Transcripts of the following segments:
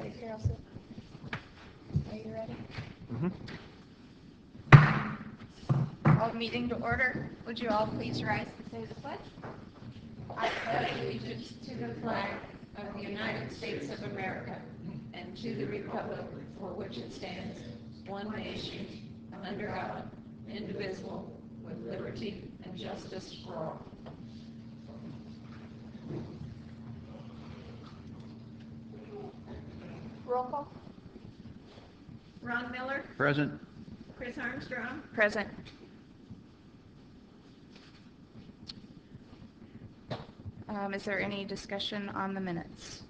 ready, Carol? Are you ready? Call meeting to order. Would you all please rise and say the pledge? I pledge allegiance to the flag of the United States of America and to the republic for which it stands, one nation, under God, indivisible, with liberty and justice for all. Roll call. Ron Miller. Present. Chris Armstrong. Present. Is there any discussion on the minutes?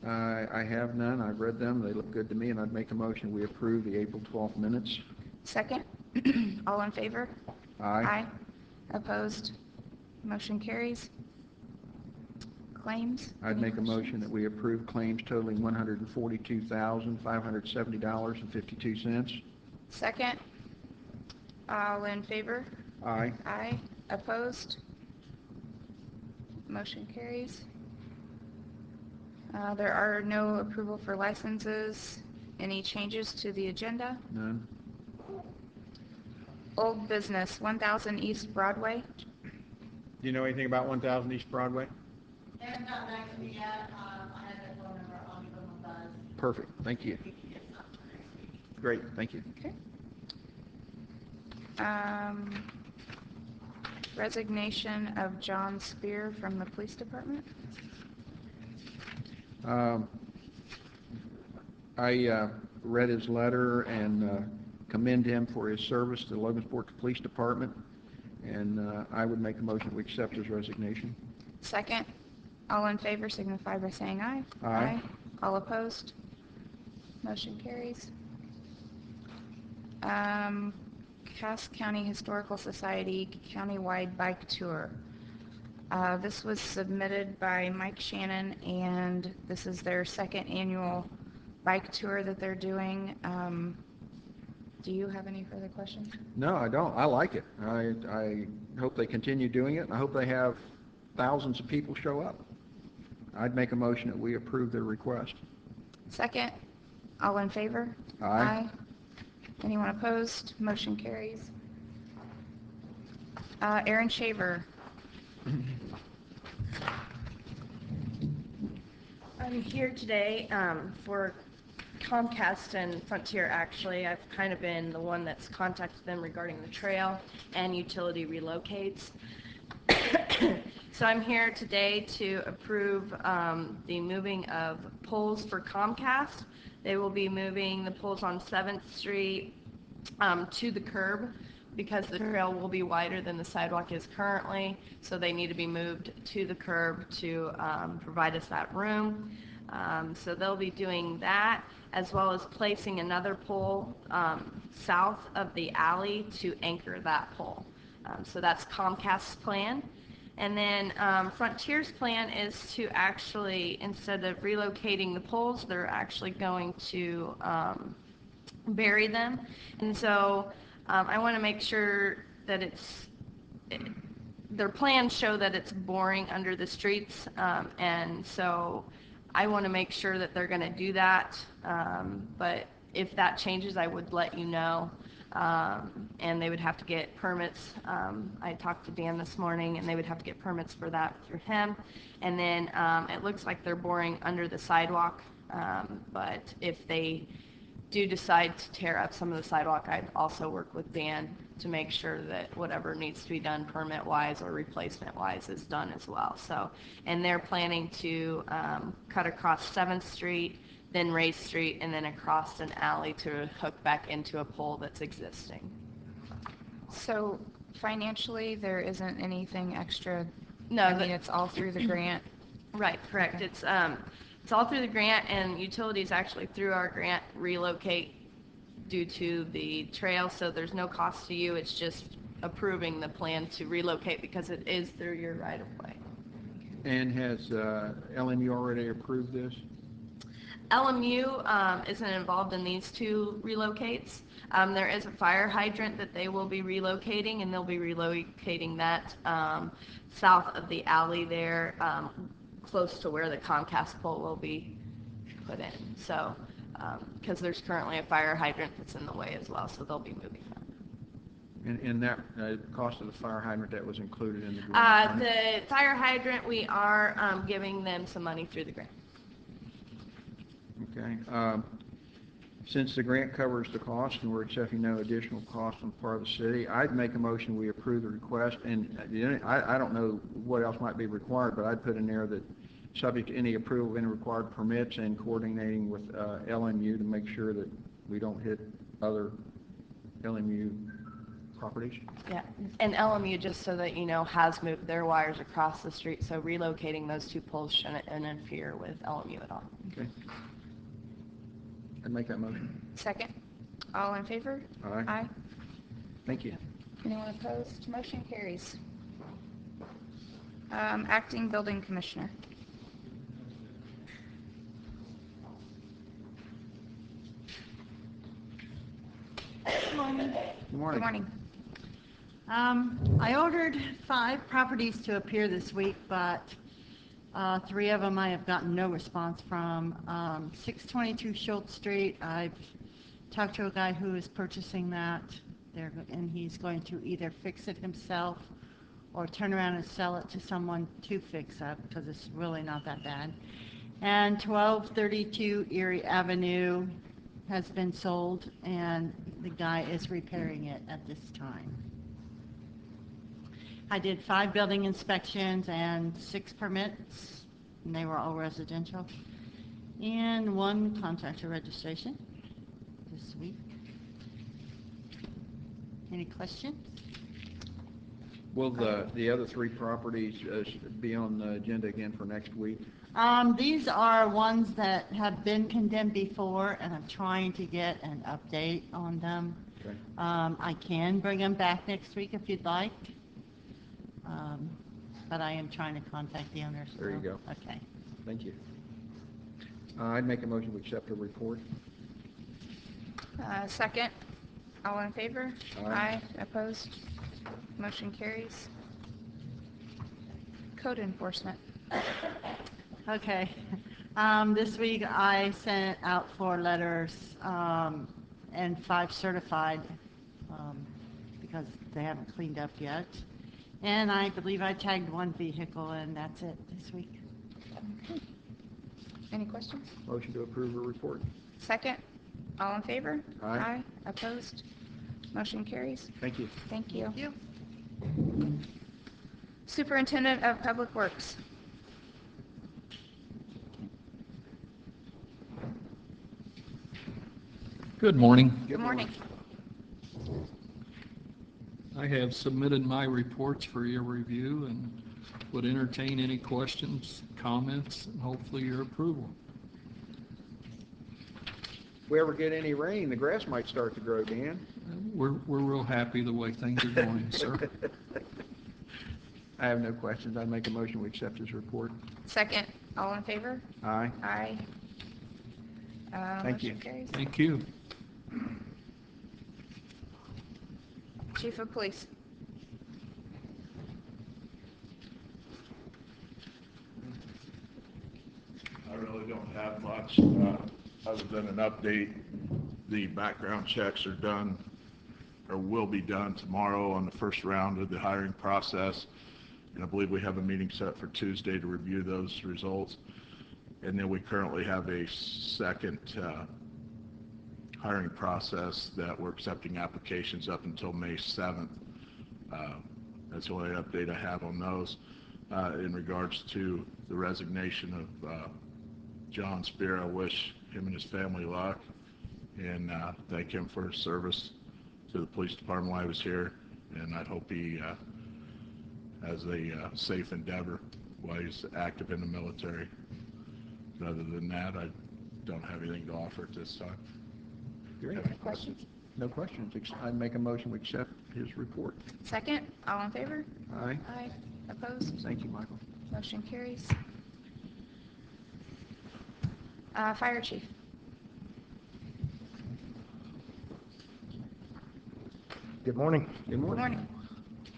I have none. I've read them. They look good to me, and I'd make a motion we approve the April 12th minutes. Second. All in favor? Aye. Opposed? Motion carries. Claims? I'd Any make a motion questions? that we approve claims totaling $142,570.52. Second. All in favor? Aye. Aye. Opposed? Motion carries. There are no approval for licenses. Any changes to the agenda? None. Old business, 1000 East Broadway. Do you know anything about 1000 East Broadway? They haven't gotten back to me yet. I had their phone number. I'll give them a buzz. Perfect. Thank you. Great. Thank you. Okay. Resignation of John Spear from the police department. I read his letter and commend him for his service to the Logansport Police Department, and I would make a motion we accept his resignation. Second. All in favor signify by saying aye. Aye. All opposed? Motion carries. Cass County Historical Society countywide bike tour. This was submitted by Mike Shannon, and this is their second annual bike tour that they're doing. Do you have any further questions? No, I don't. I like it. I hope they continue doing it, and I hope they have thousands of people show up. I'd make a motion that we approve their request. Second. All in favor? Aye. Anyone opposed? Motion carries. Aaron Shaver. I'm here today for Comcast and Frontier. Actually, I've kind of been the one that's contacted them regarding the trail and utility relocates. So I'm here today to approve the moving of poles for Comcast. They will be moving the poles on 7th Street to the curb because the trail will be wider than the sidewalk is currently, so they need to be moved to the curb to provide us that room. So they'll be doing that, as well as placing another pole south of the alley to anchor that pole. So that's Comcast's plan. And then Frontier's plan is to actually, instead of relocating the poles, they're actually going to bury them. And so I want to make sure that their plans show that it's boring under the streets. And so I want to make sure that they're going to do that. But if that changes, I would let you know. And they would have to get permits. I talked to Dan this morning, and they would have to get permits for that through him. And then it looks like they're boring under the sidewalk. But if they do decide to tear up some of the sidewalk, I'd also work with Dan to make sure that whatever needs to be done permit-wise or replacement-wise is done as well. So, and they're planning to cut across 7th Street, then Ray Street, and then across an alley to hook back into a pole that's existing. So financially, there isn't anything extra? No, I mean, it's all through the grant? Right, correct. Okay. It's all through the grant, and utilities actually through our grant relocate due to the trail, so there's no cost to you. It's just approving the plan to relocate because it is through your right-of-way. And has LMU already approved this? LMU isn't involved in these two relocates. There is a fire hydrant that they will be relocating, and they'll be relocating that south of the alley there, close to where the Comcast pole will be put in. So, because there's currently a fire hydrant that's in the way as well, so they'll be moving that. And that cost of the fire hydrant, that was included in the grant money? The fire hydrant, we are giving them some money through the grant. Okay. Since the grant covers the cost and we're accepting no additional cost on the part of the city, I'd make a motion we approve the request. And I don't know what else might be required, but I'd put in there that subject to any approval of any required permits and coordinating with LMU to make sure that we don't hit other LMU properties. Yeah, and LMU, just so that you know, has moved their wires across the street, so relocating those two poles shouldn't interfere with LMU at all. Okay. I'd make that motion. Second. All in favor? Aye. Aye. Thank you. Anyone opposed? Motion carries. Acting Building Commissioner. Good morning. Good morning. I ordered 5 properties to appear this week, but 3 of them I have gotten no response from. 622 Schultz Street, I've talked to a guy who is purchasing that, and he's going to either fix it himself or turn around and sell it to someone to fix up, because it's really not that bad. And 1232 Erie Avenue has been sold, and the guy is repairing it at this time. I did 5 building inspections and 6 permits, and they were all residential, and 1 contractor registration this week. Any questions? Will the other 3 properties be on the agenda again for next week? These are ones that have been condemned before, and I'm trying to get an update on them. Okay. I can bring them back next week if you'd like. But I am trying to contact the owners. There you so- go. Okay. Thank you. I'd make a motion to accept the report. Second. All in favor? Aye. Opposed? Motion carries. Code enforcement. Okay. This week I sent out 4 letters and 5 certified because they haven't cleaned up yet. And I believe I tagged 1 vehicle, and that's it this week. Okay. Any questions? Motion to approve the report. Second. All in favor? Aye. Opposed? Motion carries. Thank you. Thank you. Thank you. Superintendent of Public Works. Good morning. Good morning. I have submitted my reports for your review and would entertain any questions, comments, and hopefully your approval. If we ever get any rain, the grass might start to grow, Dan. We're real happy the way things are going, sir. I have no questions. I'd make a motion we accept his report. Second. All in favor? Aye. Aye. Thank you. Motion carries. Thank you. Chief of Police. I really don't have much, other than an update. The background checks are done, or will be done tomorrow on the first round of the hiring process. And I believe we have a meeting set for Tuesday to review those results. And then we currently have a second hiring process that we're accepting applications up until May 7th. That's the only update I have on those. In regards to the resignation of John Spear, I wish him and his family luck, and thank him for his service to the police department while he was here, and I hope he has a safe endeavor while he's active in the military. But other than that, I don't have anything to offer at this time. Great. Have any questions? No questions. I'd make a motion we accept his report. Second. All in favor? Aye. Aye. Opposed? Thank you, Michael. Motion carries. Fire Chief. Good morning. Good Good morning.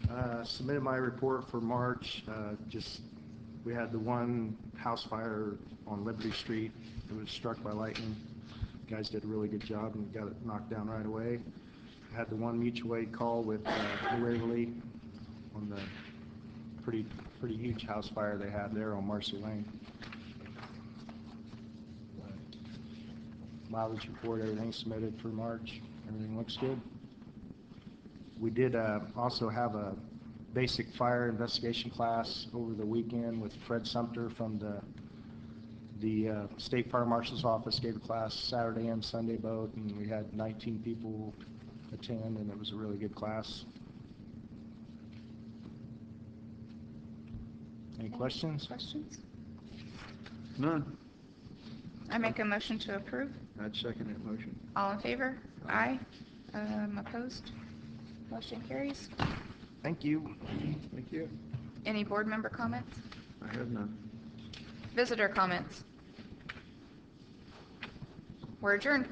morning. Submitted my report for March, just We had the one house fire on Liberty Street. It was struck by lightning. Guys did a really good job and got it knocked down right away. Had the one mutual aid call with New Waverly on the pretty huge house fire they had there on Marcy Lane. Mileage report, everything submitted for March. Everything looks good. We did also have a basic fire investigation class over the weekend with Fred Sumter from the State Fire Marshal's Office. Gave a class Saturday and Sunday both, and we had 19 people attend, and it was a really good class. Any questions? Questions? None. I make a motion to approve. I'd second that motion. All in favor? Aye. Opposed? Motion carries. Thank you. Thank you. Any board member comments? I have none. Visitor comments? We're adjourned.